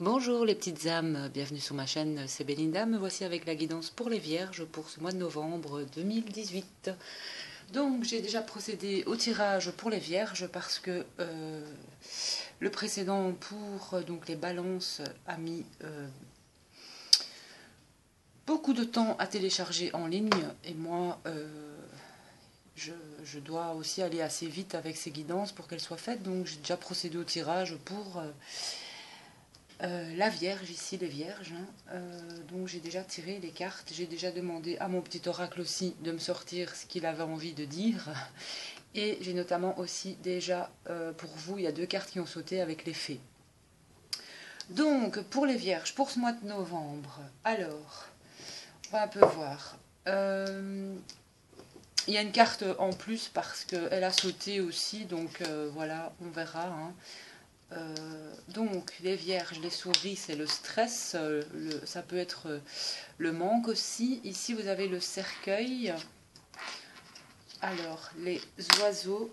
Bonjour les petites âmes, bienvenue sur ma chaîne, c'est Belinda, me voici avec la guidance pour les vierges pour ce mois de novembre 2018. Donc j'ai déjà procédé au tirage pour les vierges parce que le précédent pour donc les balances a mis beaucoup de temps à télécharger en ligne et moi je dois aussi aller assez vite avec ces guidances pour qu'elles soient faites, donc j'ai déjà procédé au tirage pour la Vierge, ici les Vierges, hein. Donc j'ai déjà tiré les cartes, j'ai déjà demandé à mon petit oracle aussi de me sortir ce qu'il avait envie de dire. Et j'ai notamment aussi déjà, pour vous, il y a 2 cartes qui ont sauté avec les fées. Donc pour les Vierges, pour ce mois de novembre, alors, on va un peu voir. Il y a une carte en plus parce qu'elle a sauté aussi, donc voilà, on verra, hein. Donc les vierges, les souris, c'est le stress, ça peut être le manque aussi. Ici vous avez le cercueil. Alors les oiseaux,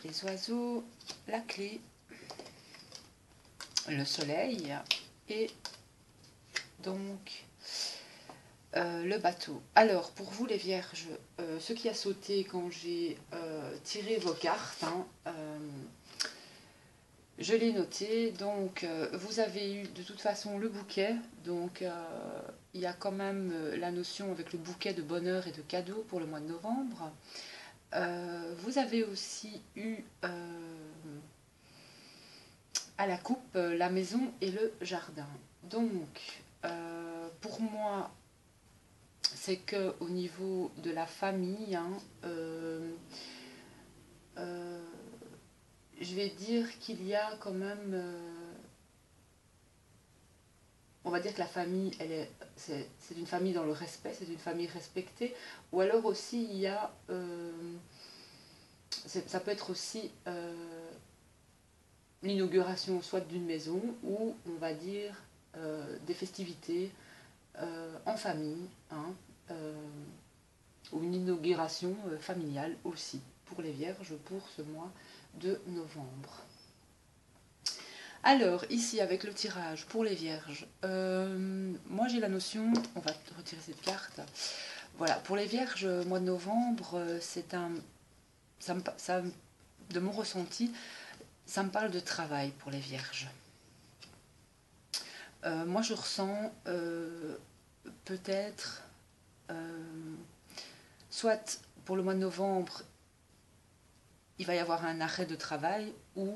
les oiseaux, la clé, le soleil et donc le bateau. Alors pour vous les vierges, ce qui a sauté quand j'ai tiré vos cartes, hein, je l'ai noté, donc vous avez eu de toute façon le bouquet, donc il y a quand même la notion avec le bouquet de bonheur et de cadeaux pour le mois de novembre. Vous avez aussi eu à la coupe la maison et le jardin. Donc pour moi, c'est que au niveau de la famille, hein, je vais dire qu'il y a quand même on va dire que la famille, c'est une famille dans le respect, c'est une famille respectée, ou alors aussi il y a, ça peut être aussi l'inauguration soit d'une maison ou on va dire des festivités en famille, hein, ou une inauguration familiale aussi pour les vierges pour ce mois de novembre. Alors, ici, avec le tirage pour les vierges, moi j'ai la notion, on va retirer cette carte. Voilà, pour les vierges, mois de novembre, c'est un. De mon ressenti, ça me parle de travail pour les vierges. Moi je ressens peut-être, soit pour le mois de novembre, il va y avoir un arrêt de travail ou.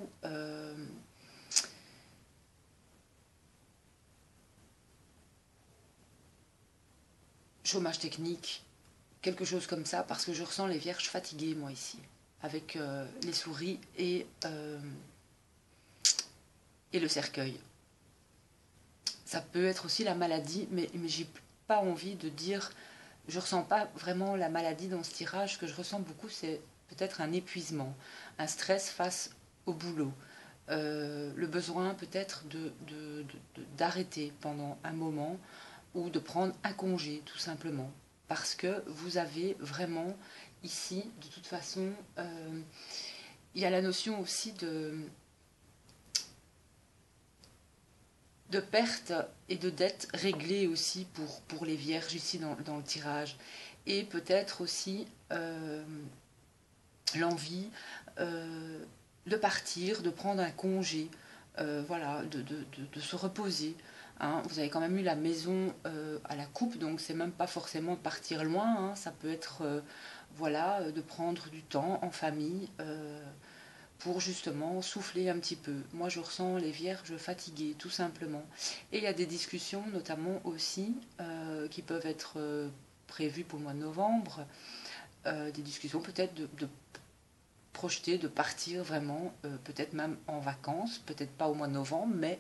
Chômage technique, quelque chose comme ça, parce que je ressens les vierges fatiguées, moi, ici, avec les souris et le cercueil. Ça peut être aussi la maladie, mais j'ai pas envie de dire, je ressens pas vraiment la maladie dans ce tirage. Ce que je ressens beaucoup, c'est peut-être un épuisement, un stress face au boulot. Le besoin peut-être d'arrêter pendant un moment ou de prendre un congé tout simplement parce que vous avez vraiment ici de toute façon il y a la notion aussi de perte et de dette réglée aussi pour les vierges ici dans le tirage et peut-être aussi l'envie de partir, de prendre un congé, voilà, de se reposer. Hein. Vous avez quand même eu la maison à la coupe, donc c'est même pas forcément de partir loin. Hein. Ça peut être, voilà, de prendre du temps en famille pour justement souffler un petit peu. Moi, je ressens les vierges fatiguées, tout simplement. Et il y a des discussions, notamment aussi, qui peuvent être prévues pour le mois de novembre. Des discussions peut-être de projeter de partir vraiment, peut-être même en vacances, peut-être pas au mois de novembre, mais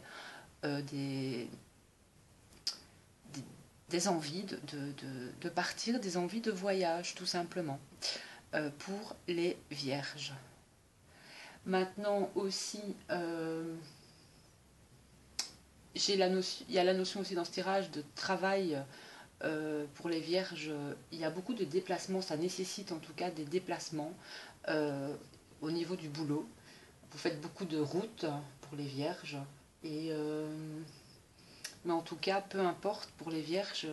des envies de partir, des envies de voyage, tout simplement, pour les vierges. Maintenant aussi, il y a la notion aussi dans ce tirage de travail pour les vierges. Il y a beaucoup de déplacements, ça nécessite en tout cas des déplacements au niveau du boulot. vous faites beaucoup de routes pour les vierges. Et, mais en tout cas, peu importe, pour les vierges,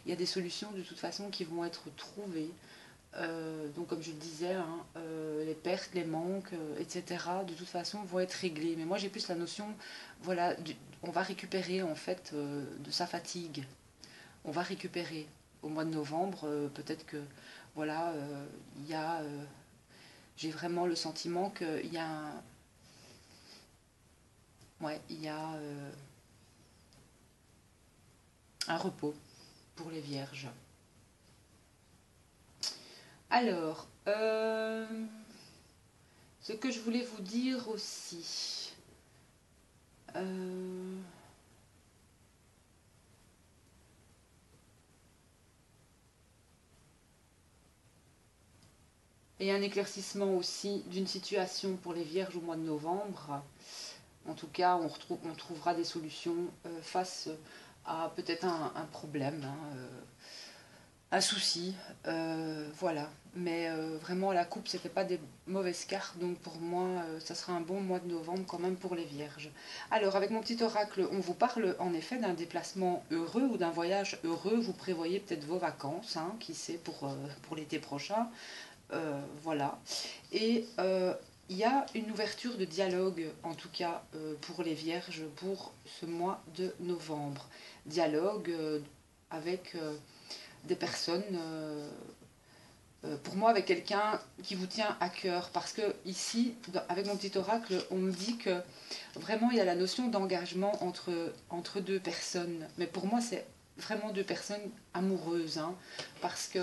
il y a des solutions de toute façon qui vont être trouvées. Donc comme je le disais, hein, les pertes, les manques, etc. de toute façon vont être réglés. Mais moi j'ai plus la notion, voilà, on va récupérer en fait de sa fatigue. On va récupérer au mois de novembre. Peut-être que voilà, il y a, j'ai vraiment le sentiment qu'il y a ouais, il y a un repos pour les vierges. Alors, ce que je voulais vous dire aussi, et un éclaircissement aussi d'une situation pour les vierges au mois de novembre. En tout cas, on trouvera des solutions face à peut-être un problème, hein, un souci, voilà. Mais vraiment, la coupe, c'était pas des mauvaises cartes, donc pour moi, ça sera un bon mois de novembre quand même pour les vierges. Alors, avec mon petit oracle, on vous parle en effet d'un déplacement heureux ou d'un voyage heureux. Vous prévoyez peut-être vos vacances, hein, qui sait, pour l'été prochain. Voilà. Et il y a une ouverture de dialogue, en tout cas pour les vierges, pour ce mois de novembre. Dialogue avec des personnes, pour moi avec quelqu'un qui vous tient à cœur. Parce que ici, avec mon petit oracle, on me dit que vraiment il y a la notion d'engagement entre deux personnes. Mais pour moi c'est vraiment deux personnes amoureuses, hein, parce que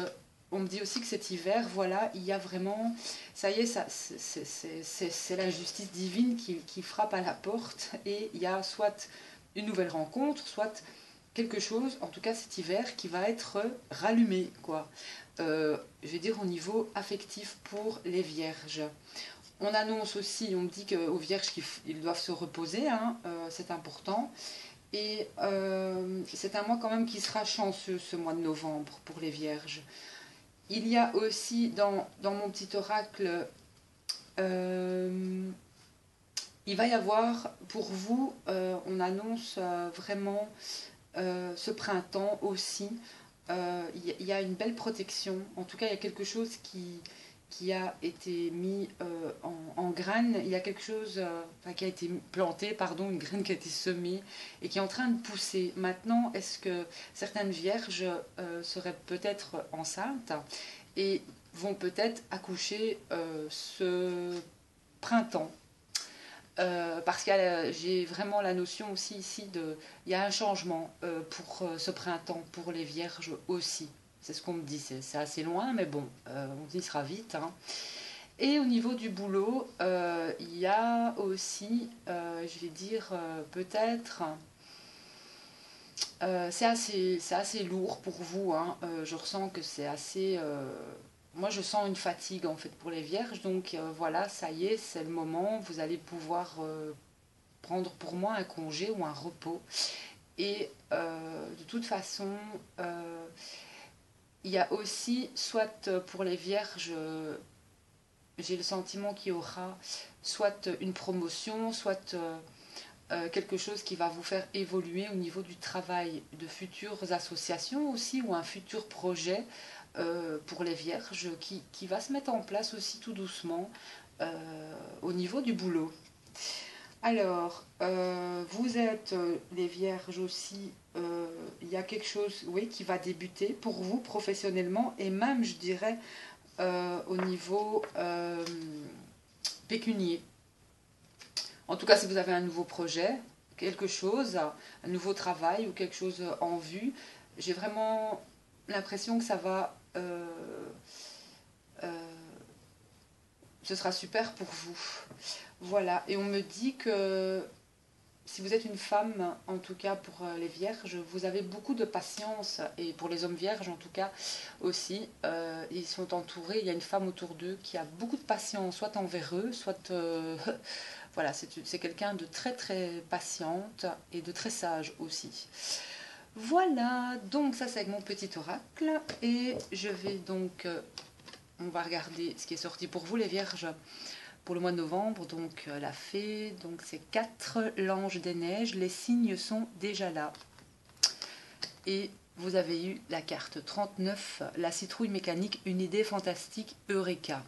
on me dit aussi que cet hiver, voilà, il y a vraiment, ça y est, c'est la justice divine qui frappe à la porte, et il y a soit une nouvelle rencontre, soit quelque chose, en tout cas cet hiver, qui va être rallumé, quoi. Je vais dire au niveau affectif pour les vierges. On annonce aussi, on me dit qu'aux vierges qu'ils doivent se reposer, hein, c'est important. Et c'est un mois quand même qui sera chanceux, ce mois de novembre, pour les vierges. Il y a aussi dans mon petit oracle, il va y avoir pour vous, on annonce vraiment ce printemps aussi. Il y a une belle protection. En tout cas, il y a quelque chose qui a été mis en graine. Il y a quelque chose enfin, qui a été planté, pardon, une graine qui a été semée et qui est en train de pousser. Maintenant, est-ce que certaines vierges seraient peut-être enceintes et vont peut-être accoucher ce printemps? Parce que j'ai vraiment la notion aussi ici il y a un changement pour ce printemps, pour les vierges aussi. C'est ce qu'on me dit, c'est assez loin, mais bon, on y sera vite, hein. Et au niveau du boulot, il y a aussi, je vais dire, peut-être, c'est assez lourd pour vous, hein. Je ressens que c'est assez... moi, je sens une fatigue en fait pour les vierges, donc voilà, ça y est, c'est le moment, vous allez pouvoir prendre pour moi un congé ou un repos. Et de toute façon, il y a aussi, soit pour les vierges, j'ai le sentiment qu'il y aura soit une promotion, soit quelque chose qui va vous faire évoluer au niveau du travail, de futures associations aussi, ou un futur projet pour les vierges qui va se mettre en place aussi tout doucement au niveau du boulot. Alors, vous êtes les vierges aussi, il y a quelque chose, oui, qui va débuter pour vous professionnellement et même, je dirais, au niveau pécunier. En tout cas, si vous avez un nouveau projet, quelque chose, un nouveau travail ou quelque chose en vue, j'ai vraiment l'impression que ça va... ce sera super pour vous. Voilà, et on me dit que si vous êtes une femme, en tout cas pour les vierges, vous avez beaucoup de patience, et pour les hommes vierges en tout cas aussi, ils sont entourés, il y a une femme autour d'eux qui a beaucoup de patience, soit envers eux, soit... voilà, c'est quelqu'un de très très patiente et de très sage aussi. Voilà, donc ça c'est avec mon petit oracle, et je vais donc... on va regarder ce qui est sorti pour vous les vierges pour le mois de novembre, donc la fée, donc c'est 4 l'ange des neiges, les signes sont déjà là. Et vous avez eu la carte 39, la citrouille mécanique, une idée fantastique, Eureka.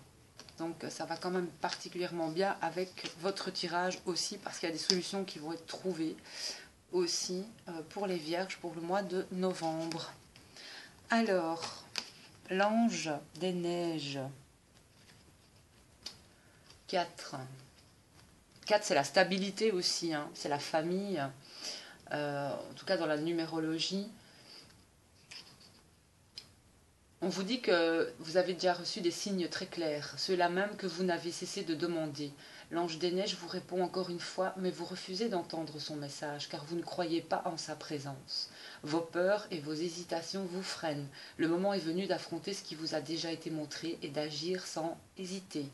Donc ça va quand même particulièrement bien avec votre tirage aussi, parce qu'il y a des solutions qui vont être trouvées aussi pour les vierges pour le mois de novembre. Alors, l'ange des neiges, 4. 4, c'est la stabilité aussi, hein, c'est la famille, en tout cas dans la numérologie. On vous dit que vous avez déjà reçu des signes très clairs, ceux-là même que vous n'avez cessé de demander. L'ange des neiges vous répond encore une fois, mais vous refusez d'entendre son message, car vous ne croyez pas en sa présence. Vos peurs et vos hésitations vous freinent. Le moment est venu d'affronter ce qui vous a déjà été montré et d'agir sans hésiter.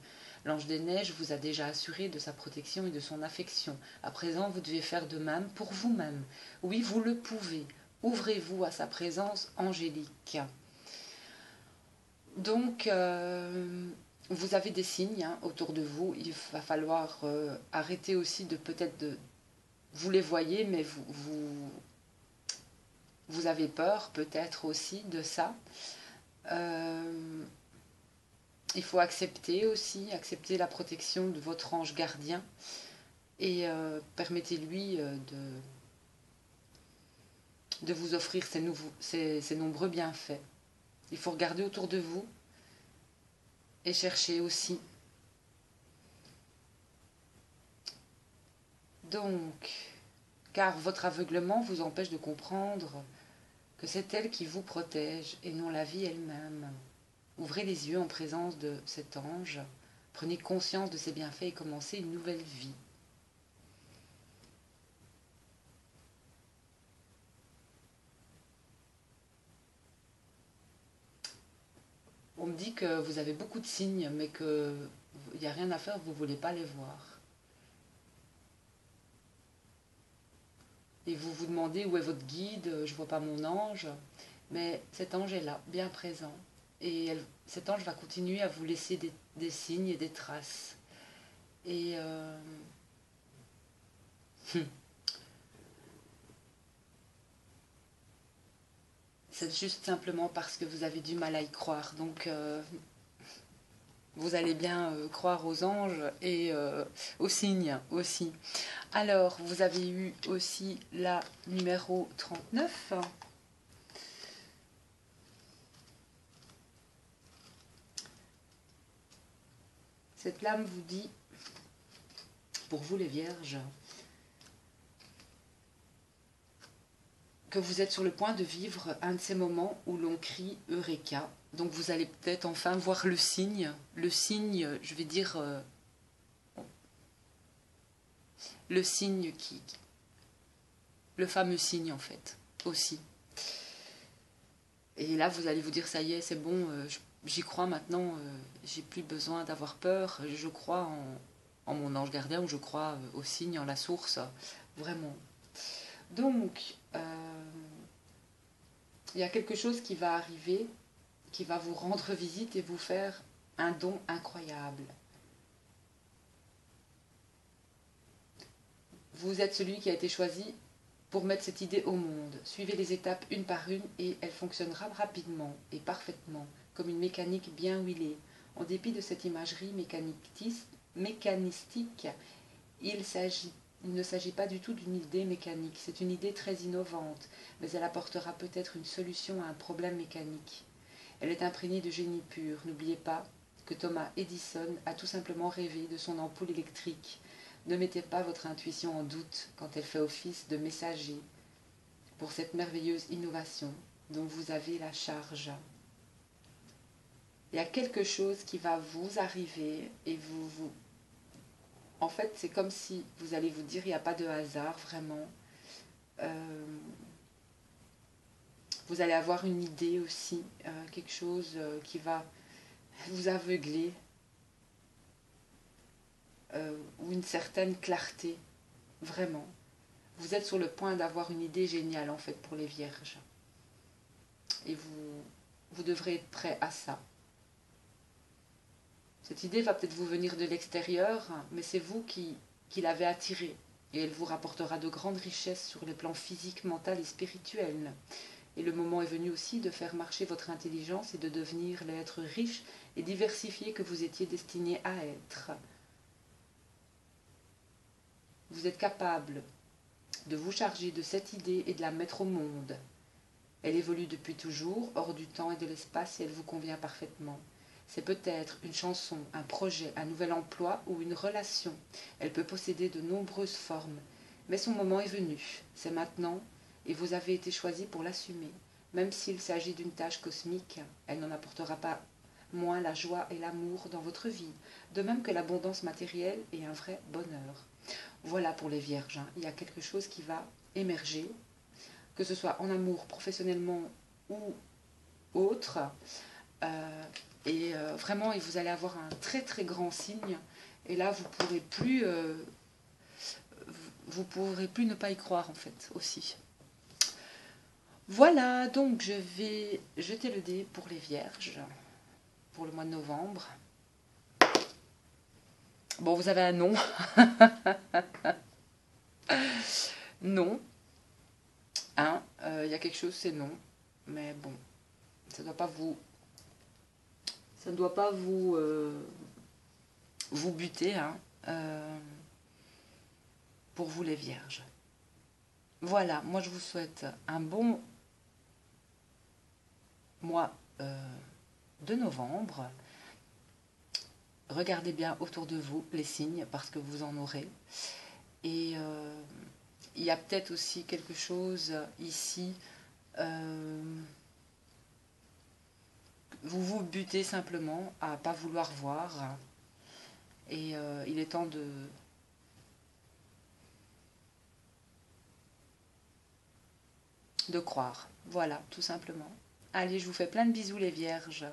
L'ange des neiges vous a déjà assuré de sa protection et de son affection. À présent, vous devez faire de même pour vous-même. Oui, vous le pouvez. Ouvrez-vous à sa présence angélique. Donc, vous avez des signes hein, autour de vous. Il va falloir arrêter aussi de peut-être de... Vous les voyez, mais vous avez peur peut-être aussi de ça. Il faut accepter aussi, accepter la protection de votre ange gardien. Et permettez-lui de vous offrir ces nombreux bienfaits. Il faut regarder autour de vous et chercher aussi. Donc, car votre aveuglement vous empêche de comprendre que c'est elle qui vous protège et non la vie elle-même. Ouvrez les yeux en présence de cet ange, prenez conscience de ses bienfaits et commencez une nouvelle vie. On me dit que vous avez beaucoup de signes, mais qu'il n'y a rien à faire, vous ne voulez pas les voir. Et vous vous demandez où est votre guide, je ne vois pas mon ange, mais cet ange est là, bien présent. Et cet ange va continuer à vous laisser des signes et des traces. Et c'est juste simplement parce que vous avez du mal à y croire. Donc vous allez bien croire aux anges et aux signes aussi. Alors, vous avez eu aussi la numéro 39. Cette lame vous dit, pour vous les vierges, que vous êtes sur le point de vivre un de ces moments où l'on crie Eureka. Donc vous allez peut-être enfin voir le signe, je vais dire, le signe le fameux signe en fait, aussi. Et là vous allez vous dire, ça y est, c'est bon, j'y crois maintenant, j'ai plus besoin d'avoir peur, je crois en mon ange gardien, ou je crois au signe, en la source, vraiment. Donc, il y a quelque chose qui va arriver, qui va vous rendre visite et vous faire un don incroyable. Vous êtes celui qui a été choisi pour mettre cette idée au monde. Suivez les étapes une par une et elle fonctionnera rapidement et parfaitement, comme une mécanique bien huilée. En dépit de cette imagerie mécanistique, il ne s'agit pas du tout d'une idée mécanique. C'est une idée très innovante, mais elle apportera peut-être une solution à un problème mécanique. Elle est imprégnée de génie pur. N'oubliez pas que Thomas Edison a tout simplement rêvé de son ampoule électrique. Ne mettez pas votre intuition en doute quand elle fait office de messager pour cette merveilleuse innovation dont vous avez la charge. Il y a quelque chose qui va vous arriver et en fait, c'est comme si vous allez vous dire, il n'y a pas de hasard, vraiment. Vous allez avoir une idée aussi, quelque chose qui va vous aveugler, ou une certaine clarté, vraiment. Vous êtes sur le point d'avoir une idée géniale, en fait, pour les vierges. Et vous devrez être prêt à ça. Cette idée va peut-être vous venir de l'extérieur, mais c'est vous qui l'avez attirée. Et elle vous rapportera de grandes richesses sur les plans physique, mental et spirituel. Et le moment est venu aussi de faire marcher votre intelligence et de devenir l'être riche et diversifié que vous étiez destiné à être. Vous êtes capable de vous charger de cette idée et de la mettre au monde. Elle évolue depuis toujours, hors du temps et de l'espace, et elle vous convient parfaitement. C'est peut-être une chanson, un projet, un nouvel emploi ou une relation. Elle peut posséder de nombreuses formes. Mais son moment est venu. C'est maintenant, et vous avez été choisi pour l'assumer. Même s'il s'agit d'une tâche cosmique, elle n'en apportera pas moins la joie et l'amour dans votre vie, de même que l'abondance matérielle et un vrai bonheur. Voilà pour les vierges, hein. Il y a quelque chose qui va émerger, que ce soit en amour, professionnellement ou autre. Vraiment, vous allez avoir un très très grand signe. Et là, vous pourrez plus ne pas y croire en fait aussi. Voilà, donc je vais jeter le dé pour les vierges pour le mois de novembre. Bon, vous avez un non. Non. Hein, y a quelque chose, c'est non. Mais bon, ça ne doit pas vous buter, hein, pour vous les vierges. Voilà, moi je vous souhaite un bon mois de novembre. Regardez bien autour de vous les signes parce que vous en aurez. Et il y a peut-être aussi quelque chose ici. Vous vous butez simplement à ne pas vouloir voir. Et il est temps de croire. Voilà, tout simplement. Allez, je vous fais plein de bisous les vierges.